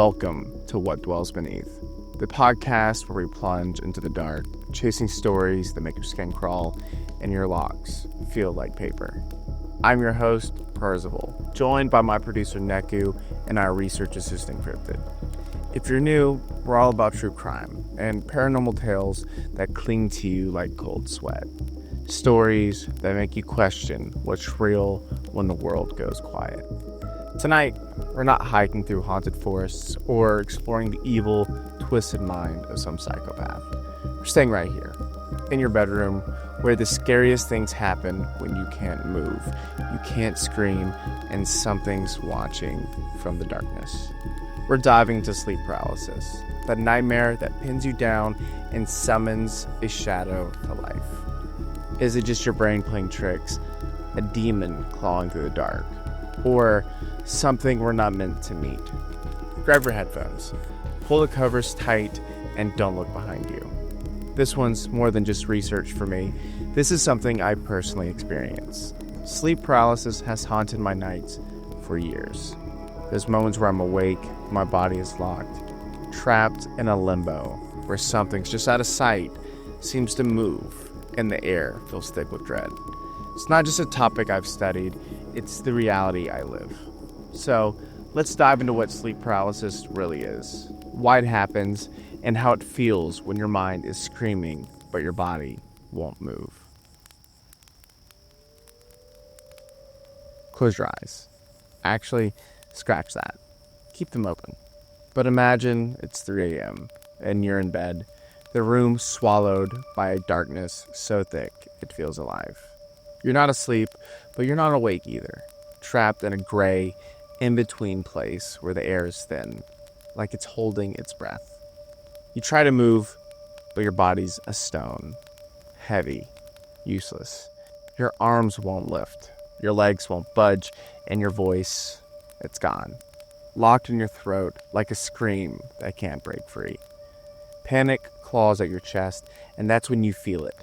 Welcome to What Dwells Beneath, the podcast where we plunge into the dark, chasing stories that make your skin crawl and your locks feel like paper. I'm your host, Percival, joined by my producer, Neku, and our research assistant, Cryptid. If you're new, we're all about true crime and paranormal tales that cling to you like cold sweat. Stories that make you question what's real when the world goes quiet. Tonight, we're not hiking through haunted forests or exploring the evil, twisted mind of some psychopath. We're staying right here, in your bedroom, where the scariest things happen when you can't move, you can't scream, and something's watching from the darkness. We're diving into sleep paralysis, that nightmare that pins you down and summons a shadow to life. Is it just your brain playing tricks, a demon clawing through the dark, or something we're not meant to meet? Grab your headphones, pull the covers tight, and don't look behind you. This one's more than just research for me. This is something I personally experienced. Sleep paralysis has haunted my nights for years. There's moments where I'm awake, my body is locked, trapped in a limbo where something's just out of sight, seems to move, and the air feels thick with dread. It's not just a topic I've studied, it's the reality I live. So, let's dive into what sleep paralysis really is, why it happens, and how it feels when your mind is screaming, but your body won't move. Close your eyes. Actually, scratch that. Keep them open. But imagine it's 3 a.m. and you're in bed, the room swallowed by a darkness so thick it feels alive. You're not asleep, but you're not awake either, trapped in a gray, in-between place where the air is thin, like it's holding its breath. You try to move, but your body's a stone, heavy, useless. Your arms won't lift, your legs won't budge, and your voice, it's gone, locked in your throat like a scream that can't break free. Panic claws at your chest, and that's when you feel it,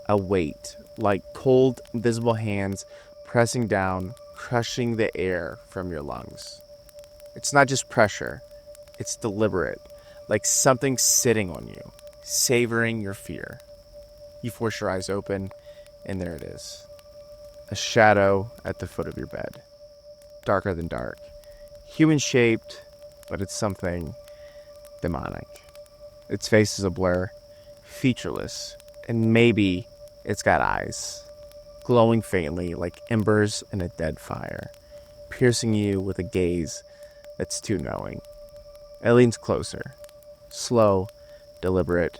a weight, like cold, invisible hands pressing down, crushing the air from your lungs. It's not just pressure, it's deliberate, like something sitting on you, savoring your fear. You force your eyes open, and there it is. A shadow at the foot of your bed. Darker than dark. Human-shaped, but it's something demonic. Its face is a blur, featureless, and maybe it's got eyes, glowing faintly like embers in a dead fire, piercing you with a gaze that's too knowing. It leans closer, slow, deliberate,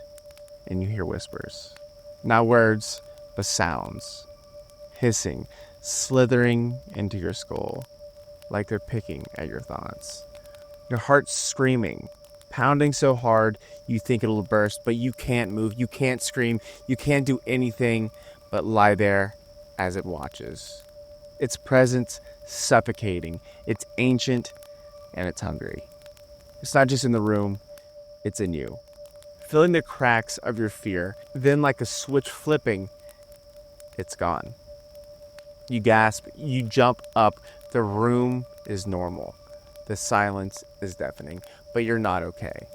and you hear whispers. Not words, but sounds. Hissing, slithering into your skull, like they're picking at your thoughts. Your heart's screaming, pounding so hard you think it'll burst, but you can't move, you can't scream, you can't do anything but lie there as it watches. Its presence suffocating, it's ancient, and it's hungry. It's not just in the room, it's in you, filling the cracks of your fear. Then like a switch flipping, it's gone. You gasp, you jump up, the room is normal. The silence is deafening, but you're not okay.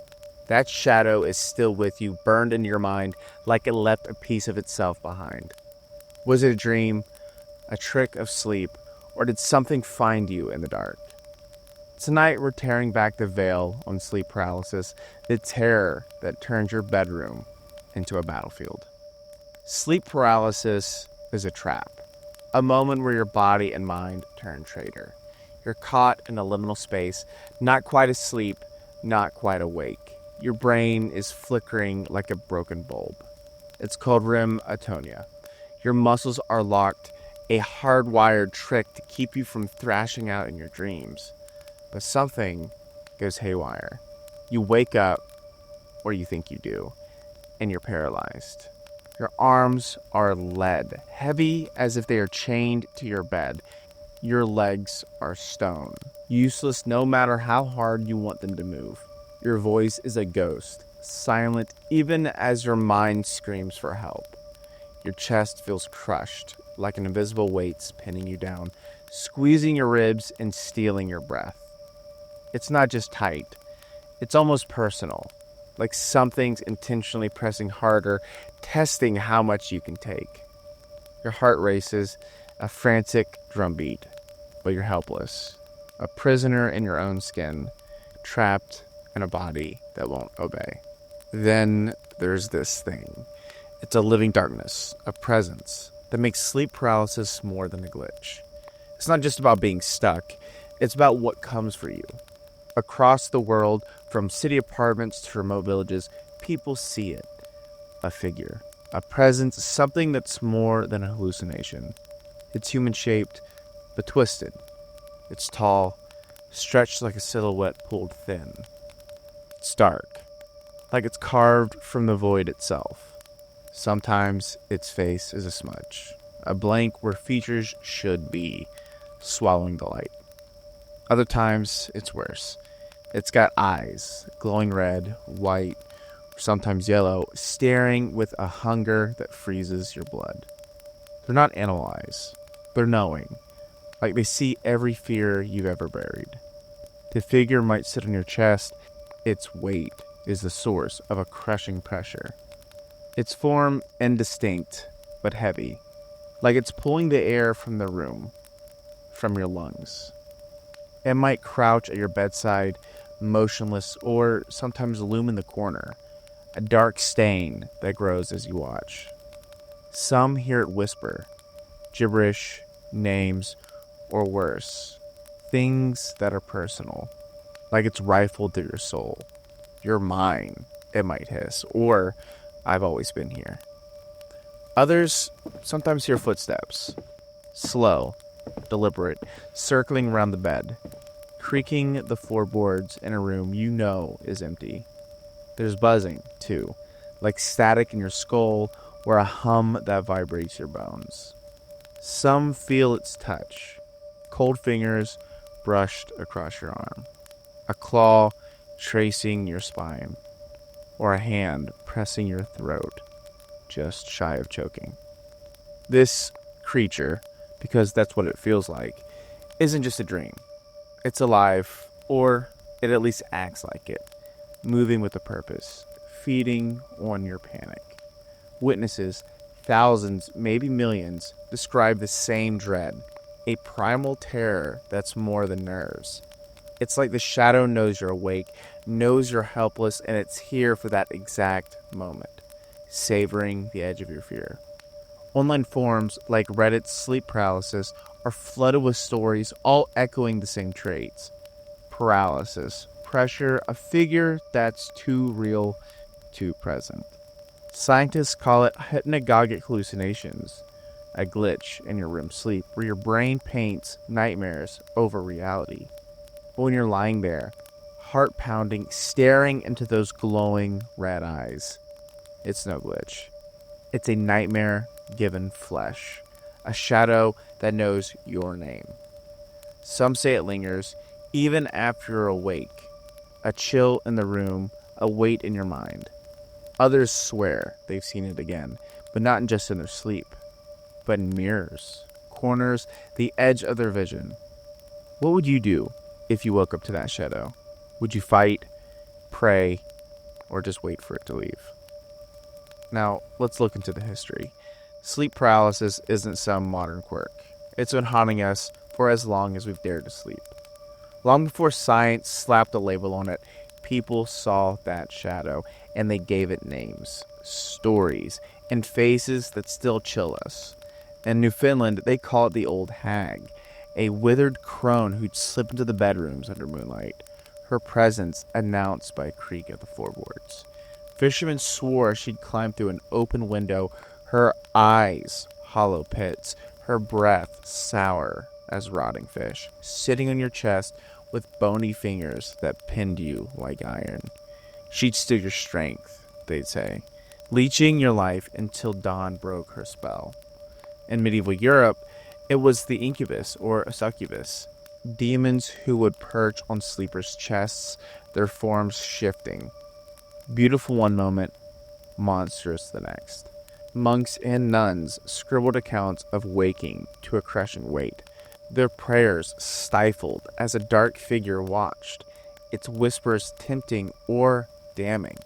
That shadow is still with you, burned into your mind like it left a piece of itself behind. Was it a dream, a trick of sleep, or did something find you in the dark? Tonight we're tearing back the veil on sleep paralysis, the terror that turns your bedroom into a battlefield. Sleep paralysis is a trap, a moment where your body and mind turn traitor. You're caught in a liminal space, not quite asleep, not quite awake. Your brain is flickering like a broken bulb. It's called REM atonia. Your muscles are locked, a hardwired trick to keep you from thrashing out in your dreams. But something goes haywire. You wake up, or you think you do, and you're paralyzed. Your arms are lead, heavy as if they are chained to your bed. Your legs are stone, useless no matter how hard you want them to move. Your voice is a ghost, silent even as your mind screams for help. Your chest feels crushed, like an invisible weight's pinning you down, squeezing your ribs and stealing your breath. It's not just tight, It's almost personal, like something's intentionally pressing harder, testing how much you can take. Your heart races, a frantic drumbeat, but you're helpless. A prisoner in your own skin, trapped in a body that won't obey. Then there's this thing. It's a living darkness, a presence that makes sleep paralysis more than a glitch. It's not just about being stuck, it's about what comes for you. Across the world, from city apartments to remote villages, people see it. A figure, a presence, something that's more than a hallucination. It's human-shaped, but twisted. It's tall, stretched like a silhouette pulled thin. It's dark, like it's carved from the void itself. Sometimes its face is a smudge, a blank where features should be, swallowing the light. Other times, it's worse. It's got eyes, glowing red, white, sometimes yellow, staring with a hunger that freezes your blood. They're not animal eyes. They're knowing, like they see every fear you've ever buried. The figure might sit on your chest. Its weight is the source of a crushing pressure. Its form indistinct, but heavy, like it's pulling the air from the room, from your lungs. It might crouch at your bedside, motionless, or sometimes loom in the corner, a dark stain that grows as you watch. Some hear it whisper, gibberish, names, or worse, things that are personal, like it's rifled through your soul. You're mine, it might hiss, or I've always been here. Others sometimes hear footsteps, slow, deliberate, circling around the bed, creaking the floorboards in a room you know is empty. There's buzzing, too, like static in your skull or a hum that vibrates your bones. Some feel its touch, cold fingers brushed across your arm, a claw tracing your spine, or a hand pressing your throat, just shy of choking. This creature, because that's what it feels like, isn't just a dream. It's alive, or it at least acts like it, moving with a purpose, feeding on your panic. Witnesses, thousands, maybe millions, describe the same dread, a primal terror that's more than nerves. It's like the shadow knows you're awake, knows you're helpless, and it's here for that exact moment, savoring the edge of your fear. Online forums like Reddit's Sleep Paralysis are flooded with stories all echoing the same traits. Paralysis, pressure, a figure that's too real, too present. Scientists call it hypnagogic hallucinations, a glitch in your REM sleep where your brain paints nightmares over reality. But when you're lying there, heart pounding, staring into those glowing red eyes, it's no glitch. It's a nightmare given flesh, a shadow that knows your name. Some say it lingers even after you're awake, a chill in the room, a weight in your mind. Others swear they've seen it again, but not just in their sleep, but in mirrors, corners, the edge of their vision. What would you do if you woke up to that shadow? Would you fight, pray, or just wait for it to leave? Now, let's look into the history. Sleep paralysis isn't some modern quirk. It's been haunting us for as long as we've dared to sleep. Long before science slapped a label on it, people saw that shadow, and they gave it names, stories, and faces that still chill us. In Newfoundland, they call it the Old Hag, a withered crone who'd slip into the bedrooms under moonlight, her presence announced by a creak of the floorboards. Fishermen swore she'd climb through an open window, her eyes hollow pits, her breath sour as rotting fish, sitting on your chest with bony fingers that pinned you like iron. She'd steal your strength, they'd say, leeching your life until dawn broke her spell. In medieval Europe, it was the incubus or a succubus, demons who would perch on sleepers' chests, their forms shifting. Beautiful one moment, monstrous the next. Monks and nuns scribbled accounts of waking to a crushing weight, their prayers stifled as a dark figure watched, its whispers tempting or damning.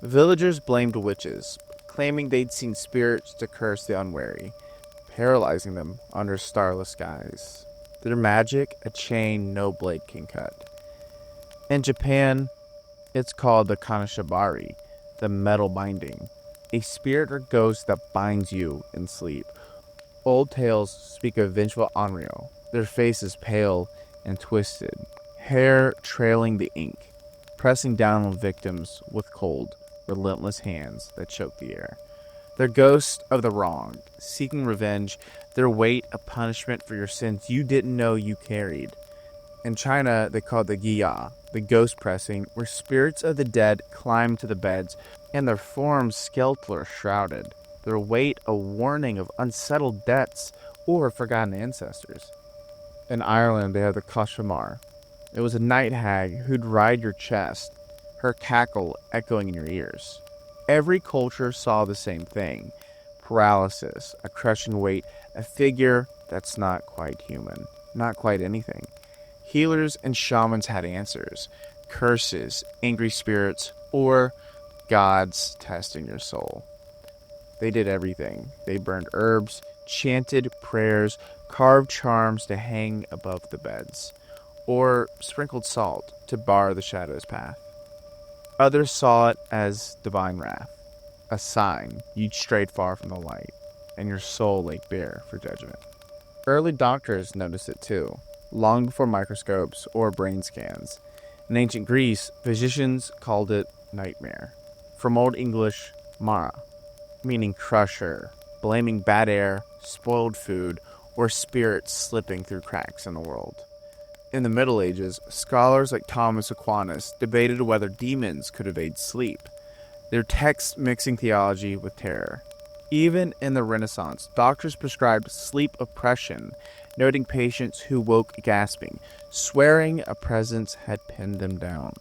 Villagers blamed witches, claiming they'd seen spirits to curse the unwary, paralyzing them under starless skies. Their magic, a chain no blade can cut. In Japan, it's called the kanashibari, the metal binding, a spirit or ghost that binds you in sleep. Old tales speak of vengeful Onryo, their faces pale and twisted, hair trailing the ink, pressing down on victims with cold, relentless hands that choke the air. They're ghosts of the wronged, seeking revenge, their weight a punishment for your sins you didn't know you carried. In China, they call it the Giya, the ghost pressing, where spirits of the dead climb to the beds, and their forms skeletal or shrouded, their weight a warning of unsettled debts or forgotten ancestors. In Ireland, they have the Cashmere. It was a night hag who'd ride your chest, her cackle echoing in your ears. Every culture saw the same thing: paralysis, a crushing weight, a figure that's not quite human, not quite anything. Healers and shamans had answers: curses, angry spirits, or gods testing your soul. They did everything. They burned herbs, chanted prayers, carved charms to hang above the beds, or sprinkled salt to bar the shadow's path. Others saw it as divine wrath, a sign you'd strayed far from the light, and your soul lay bare for judgment. Early doctors noticed it too, long before microscopes or brain scans. In ancient Greece, physicians called it nightmare, from Old English mara, meaning crusher, blaming bad air, spoiled food, or spirits slipping through cracks in the world. In the Middle Ages, scholars like Thomas Aquinas debated whether demons could evade sleep, their texts mixing theology with terror. Even in the Renaissance, doctors prescribed sleep oppression, noting patients who woke gasping, swearing a presence had pinned them down.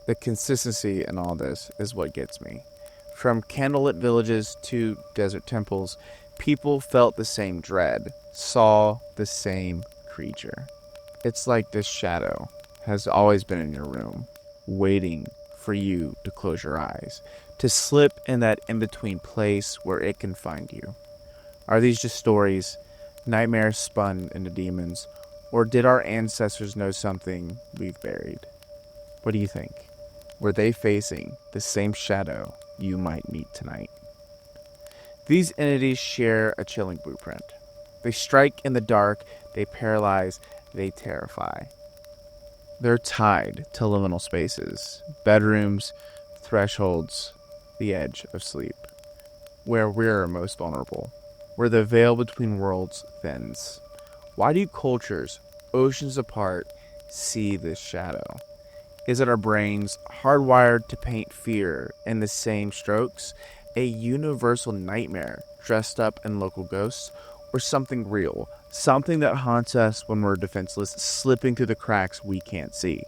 The consistency in all this is what gets me. From candlelit villages to desert temples, people felt the same dread, saw the same creature. It's like this shadow has always been in your room, waiting for you to close your eyes, to slip in that in-between place where it can find you. Are these just stories, nightmares spun into demons, or did our ancestors know something we've buried? What do you think? Were they facing the same shadow you might meet tonight? These entities share a chilling blueprint. They strike in the dark, they paralyze, they terrify. They're tied to liminal spaces, bedrooms, thresholds, the edge of sleep, where we're most vulnerable, where the veil between worlds thins. Why do cultures, oceans apart, see this shadow? Is it our brains hardwired to paint fear in the same strokes, a universal nightmare dressed up in local ghosts, or something real, something that haunts us when we're defenseless, slipping through the cracks we can't see?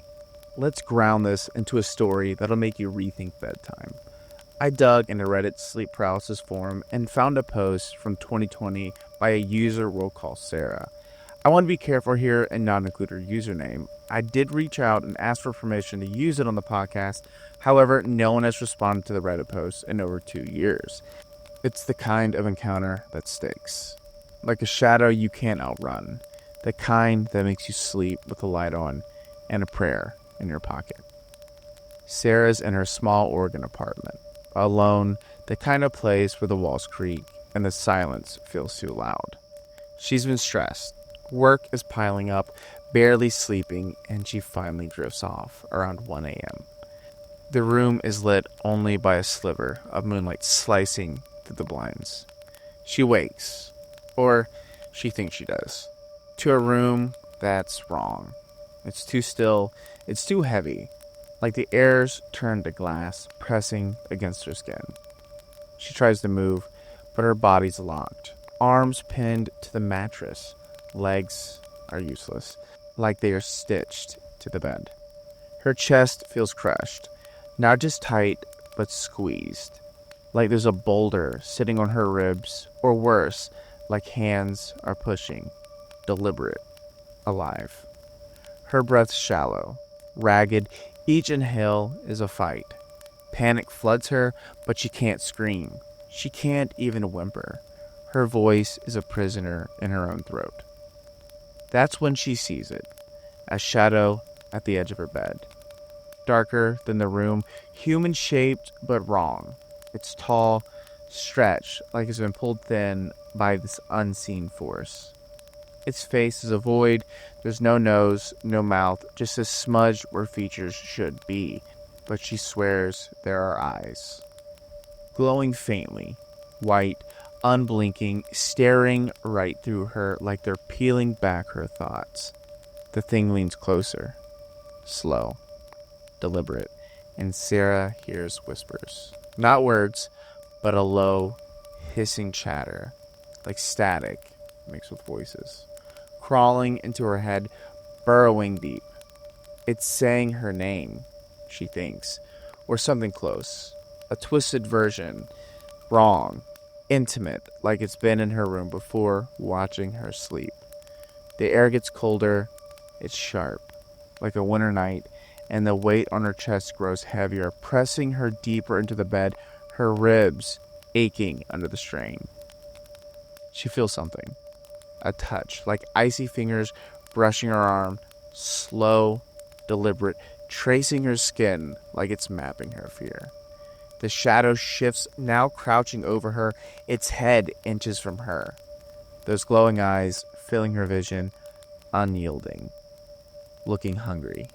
Let's ground this into a story that'll make you rethink bedtime. I dug into Reddit's sleep paralysis forum and found a post from 2020 by a user we'll call Sarah. I want to be careful here and not include her username. I did reach out and ask for permission to use it on the podcast. However, no one has responded to the Reddit post in over 2 years. It's the kind of encounter that sticks. Like a shadow you can't outrun. The kind that makes you sleep with the light on and a prayer in your pocket. Sarah's in her small Oregon apartment, alone, the kind of place where the walls creak and the silence feels too loud. She's been stressed. Work is piling up, barely sleeping, and she finally drifts off around 1 a.m. The room is lit only by a sliver of moonlight slicing through the blinds. She wakes, or she thinks she does, to a room that's wrong. It's too still, it's too heavy, like the air's turned to glass, pressing against her skin. She tries to move, but her body's locked, arms pinned to the mattress. Legs are useless, like they are stitched to the bed. Her chest feels crushed, not just tight, but squeezed, like there's a boulder sitting on her ribs, or worse, like hands are pushing, deliberate, alive. Her breath's shallow, ragged, Each inhale is a fight. Panic floods her, but she can't scream. She can't even whimper. Her voice is a prisoner in her own throat. That's when she sees it, a shadow at the edge of her bed. Darker than the room, human-shaped but wrong. It's tall, stretched like it's been pulled thin by this unseen force. Its face is a void. There's no nose, no mouth, just a smudge where features should be. But she swears there are eyes. Glowing faintly, white, unblinking, staring right through her like they're peeling back her thoughts. The thing leans closer, slow, deliberate, and Sarah hears whispers. Not words, but a low, hissing chatter, like static mixed with voices. Crawling into her head, burrowing deep. It's saying her name, she thinks, or something close. A twisted version, wrong, intimate, like it's been in her room before, watching her sleep. The air gets colder, it's sharp, like a winter night, and the weight on her chest grows heavier, pressing her deeper into the bed, her ribs aching under the strain. She feels something. A touch, like icy fingers brushing her arm, slow, deliberate, tracing her skin like it's mapping her fear. The shadow shifts, now crouching over her, its head inches from her. Those glowing eyes filling her vision, unyielding, looking hungry.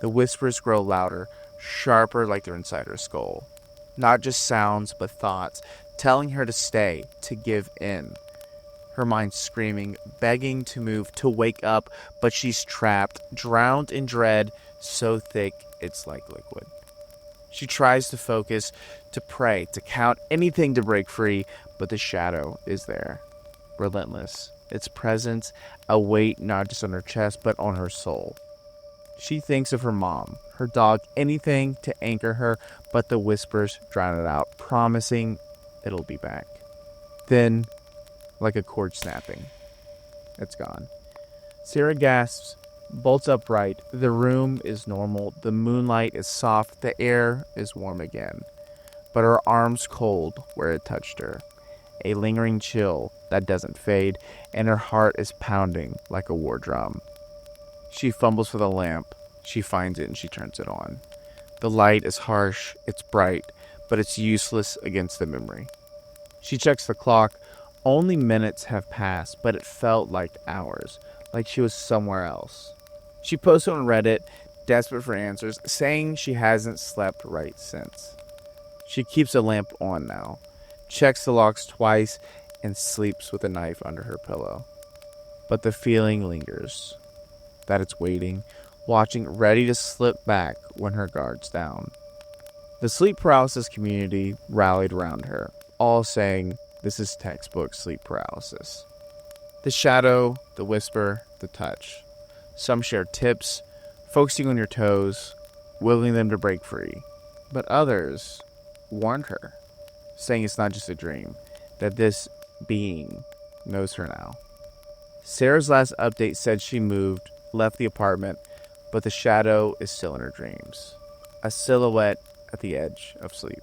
The whispers grow louder, sharper like they're inside her skull. Not just sounds, but thoughts, telling her to stay, to give in. Her mind screaming, begging to move, to wake up, but she's trapped, drowned in dread, so thick it's like liquid. She tries to focus, to pray, to count, anything to break free, but the shadow is there, relentless. Its presence, a weight not just on her chest, but on her soul. She thinks of her mom, her dog, anything to anchor her, but the whispers drown it out, promising it'll be back. Then, like a cord snapping, it's gone. Sarah gasps, bolts upright. The room is normal. The moonlight is soft. The air is warm again. But her arm's cold where it touched her. A lingering chill that doesn't fade, and her heart is pounding like a war drum. She fumbles for the lamp. She finds it and she turns it on. The light is harsh, it's bright, but it's useless against the memory. She checks the clock. Only minutes have passed, but it felt like hours, like she was somewhere else. She posted on Reddit, desperate for answers, saying she hasn't slept right since. She keeps the lamp on now, checks the locks twice, and sleeps with a knife under her pillow. But the feeling lingers, that it's waiting, watching, ready to slip back when her guard's down. The sleep paralysis community rallied around her, all saying, this is textbook sleep paralysis. The shadow, the whisper, the touch. Some share tips, focusing on your toes, willing them to break free. But others warned her, saying it's not just a dream, that this being knows her now. Sarah's last update said she moved, left the apartment, but the shadow is still in her dreams. A silhouette at the edge of sleep.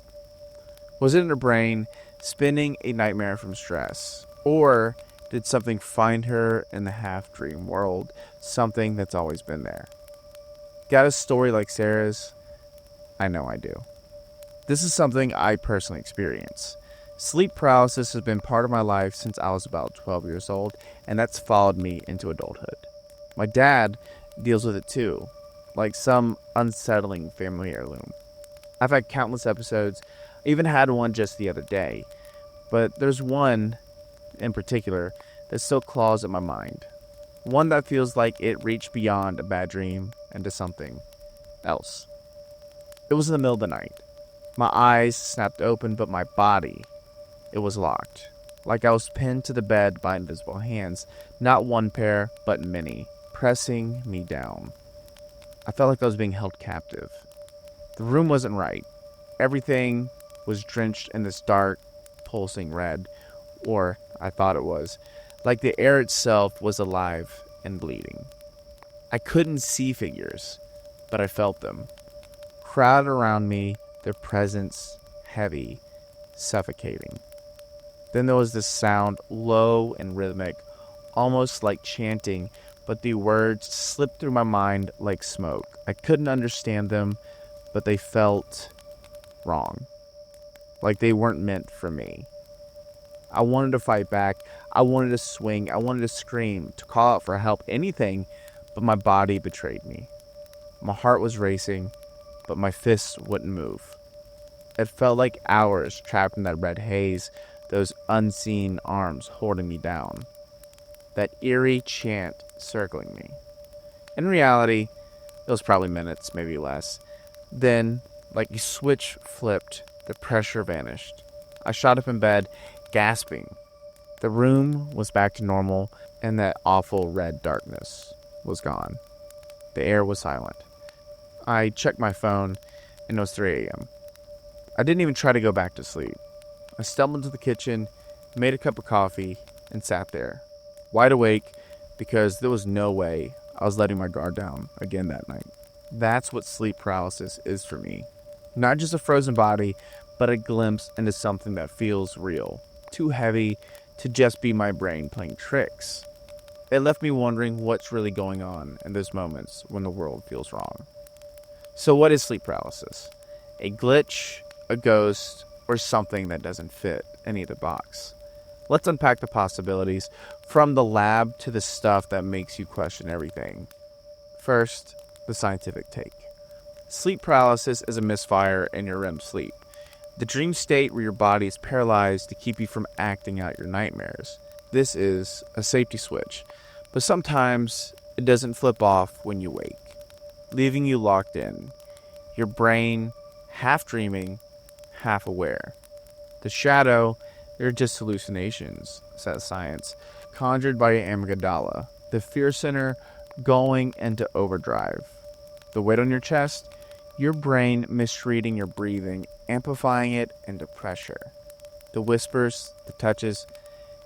Was it in her brain, spinning a nightmare from stress? Or did something find her in the half-dream world, something that's always been there? Got a story like Sarah's? I know I do. This is something I personally experience. Sleep paralysis has been part of my life since I was about 12 years old, and that's followed me into adulthood. My dad deals with it too, like some unsettling family heirloom. I've had countless episodes, I even had one just the other day, but there's one in particular that still claws at my mind. One that feels like it reached beyond a bad dream into something else. It was in the middle of the night. My eyes snapped open, but my body, it was locked. Like I was pinned to the bed by invisible hands, not one pair, but many, pressing me down. I felt like I was being held captive. The room wasn't right. Everything was drenched in this dark, pulsing red, or I thought it was, like the air itself was alive and bleeding. I couldn't see figures, but I felt them. Crowded around me, their presence heavy, suffocating. Then there was this sound, low and rhythmic, almost like chanting, but the words slipped through my mind like smoke. I couldn't understand them, but they felt wrong, like they weren't meant for me. I wanted to fight back, I wanted to swing, I wanted to scream, to call out for help, anything, but my body betrayed me. My heart was racing, but my fists wouldn't move. It felt like hours trapped in that red haze, those unseen arms holding me down. That eerie chant circling me. In reality, it was probably minutes, maybe less. Then, like a switch flipped, the pressure vanished. I shot up in bed, gasping. The room was back to normal, and that awful red darkness was gone. The air was silent. I checked my phone, and it was 3 a.m. I didn't even try to go back to sleep. I stumbled into the kitchen, made a cup of coffee, and sat there, wide awake, because there was no way I was letting my guard down again that night. That's what sleep paralysis is for me. Not just a frozen body, but a glimpse into something that feels real, too heavy to just be my brain playing tricks. It left me wondering what's really going on in those moments when the world feels wrong. So what is sleep paralysis? A glitch, a ghost, or something that doesn't fit in either box? Let's unpack the possibilities, from the lab to the stuff that makes you question everything. First, the scientific take. Sleep paralysis is a misfire in your REM sleep, the dream state where your body is paralyzed to keep you from acting out your nightmares. This is a safety switch, but sometimes it doesn't flip off when you wake, leaving you locked in, your brain half dreaming, half aware. The shadow, they're just hallucinations, says science, conjured by your amygdala, the fear center going into overdrive. The weight on your chest, your brain misreading your breathing, amplifying it into pressure. The whispers, the touches,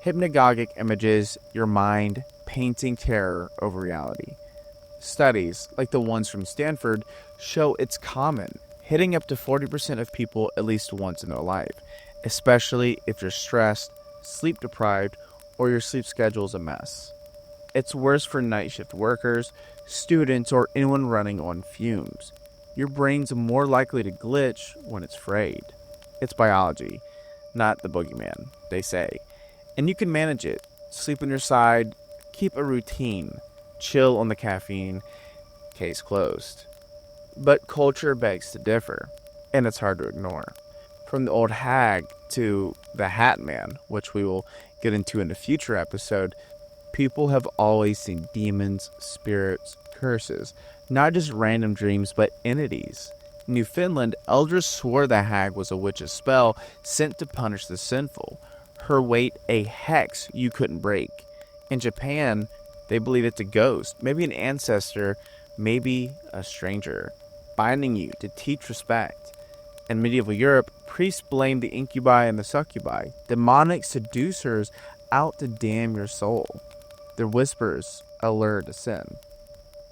hypnagogic images, your mind painting terror over reality. Studies, like the ones from Stanford, show it's common, hitting up to 40% of people at least once in their life, especially if you're stressed, sleep deprived, or your sleep schedule is a mess. It's worse for night shift workers, students, or anyone running on fumes. Your brain's more likely to glitch when it's frayed. It's biology, not the boogeyman, they say. And you can manage it. Sleep on your side, keep a routine, chill on the caffeine, case closed. But culture begs to differ, and it's hard to ignore. From the old hag to the Hat Man, which we will get into in a future episode, people have always seen demons, spirits, curses, not just random dreams, but entities. In New Finland, elders swore the hag was a witch's spell sent to punish the sinful. Her weight a hex you couldn't break. In Japan, they believe it's a ghost, maybe an ancestor, maybe a stranger, binding you to teach respect. In medieval Europe, priests blamed the incubi and the succubi, demonic seducers out to damn your soul. Their whispers allure to sin.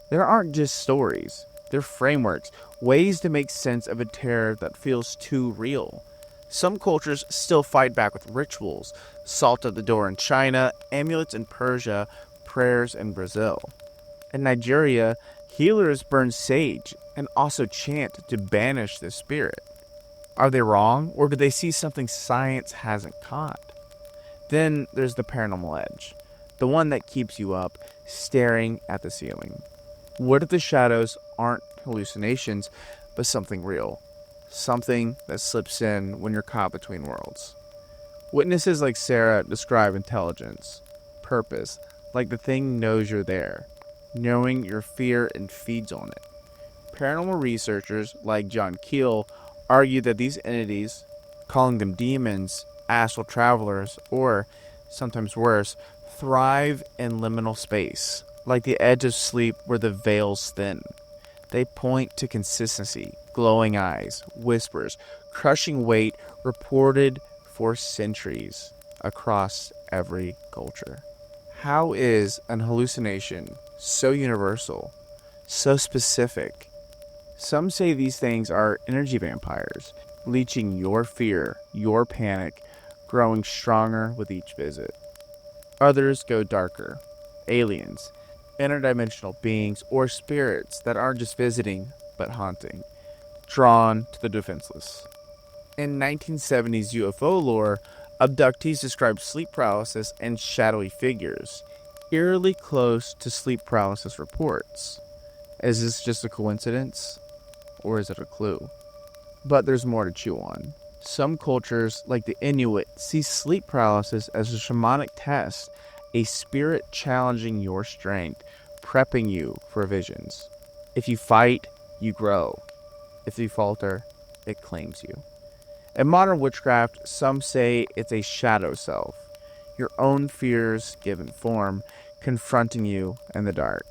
There aren't just stories, they're frameworks, ways to make sense of a terror that feels too real. Some cultures still fight back with rituals, salt at the door in China, amulets in Persia, prayers in Brazil. In Nigeria, healers burn sage and also chant to banish the spirit. Are they wrong, or do they see something science hasn't caught? Then there's the paranormal edge, the one that keeps you up, staring at the ceiling. What if the shadows aren't hallucinations, but something real? Something that slips in when you're caught between worlds. Witnesses like Sarah describe intelligence, purpose, like the thing knows you're there, knowing your fear and feeds on it. Paranormal researchers like John Keel argue that these entities, calling them demons, astral travelers, or, sometimes worse, thrive in liminal space, like the edge of sleep where the veil's thin. They point to consistency, glowing eyes, whispers, crushing weight reported for centuries across every culture. How is an hallucination so universal, so specific, Some say these things are energy vampires, leeching your fear, your panic, growing stronger with each visit. Others go darker, aliens, interdimensional beings, or spirits that aren't just visiting, but haunting, drawn to the defenseless. In 1970s UFO lore, abductees described sleep paralysis and shadowy figures, eerily close to sleep paralysis reports. Is this just a coincidence? Or is it a clue? But there's more to chew on. Some cultures, like the Inuit, see sleep paralysis as a shamanic test, a spirit challenging your strength, prepping you for visions. If you fight, you grow. If you falter, it claims you. In modern witchcraft, some say it's a shadow self, your own fears given form, confronting you in the dark.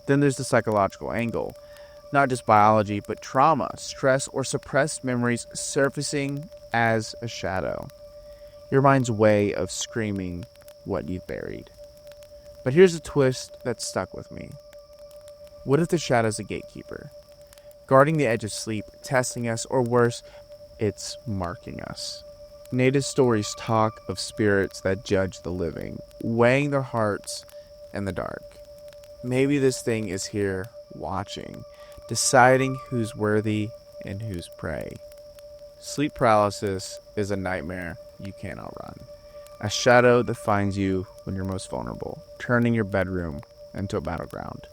Then there's the psychological angle. Not just biology, but trauma, stress, or suppressed memories surfacing as a shadow. Your mind's way of screaming what you've buried. But here's a twist that stuck with me. What if the shadow's a gatekeeper? Guarding the edge of sleep, testing us, or worse, it's marking us. Native stories talk of spirits that judge the living, weighing their hearts in the dark. Maybe this thing is here, watching, deciding who's worthy and who's prey. Sleep paralysis is a nightmare you can't outrun. A shadow that finds you when you're most vulnerable, turning your bedroom into a battleground.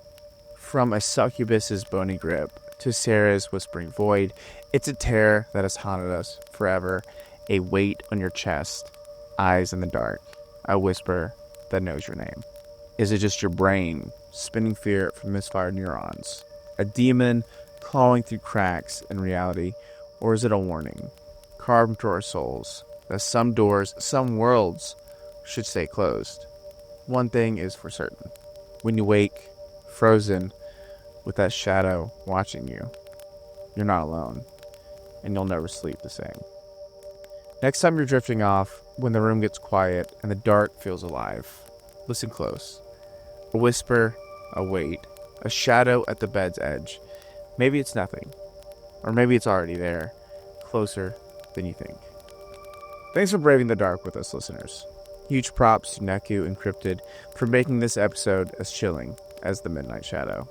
From a succubus's bony grip to Sarah's whispering void, it's a terror that has haunted us forever, a weight on your chest, eyes in the dark, a whisper that knows your name. Is it just your brain spinning fear from misfired neurons? A demon clawing through cracks in reality? Or is it a warning, carved into our souls, that some doors, some worlds, should stay closed? One thing is for certain. When you wake, frozen, with that shadow watching you, you're not alone, and you'll never sleep the same. Next time you're drifting off, when the room gets quiet and the dark feels alive, listen close. A whisper, a weight, a shadow at the bed's edge. Maybe it's nothing, or maybe it's already there, closer than you think. Thanks for braving the dark with us, listeners. Huge props to Neku Encrypted for making this episode as chilling as the Midnight Shadow.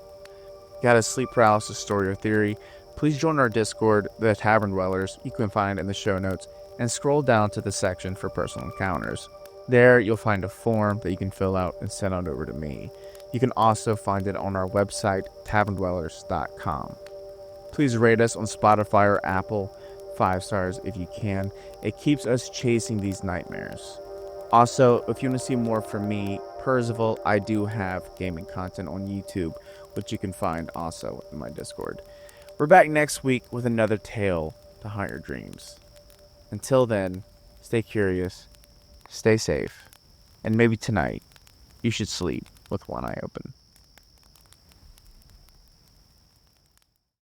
Got a sleep paralysis story or theory? Please join our Discord, The Tavern Dwellers, you can find in the show notes, and scroll down to the section for personal encounters. There, you'll find a form that you can fill out and send on over to me. You can also find it on our website, taverndwellers.com. Please rate us on Spotify or Apple, 5 stars if you can. It keeps us chasing these nightmares. Also, if you want to see more from me, Percival, I do have gaming content on YouTube, which you can find also in my Discord. We're back next week with another tale to haunt your dreams. Until then, stay curious, stay safe, and maybe tonight you should sleep with one eye open.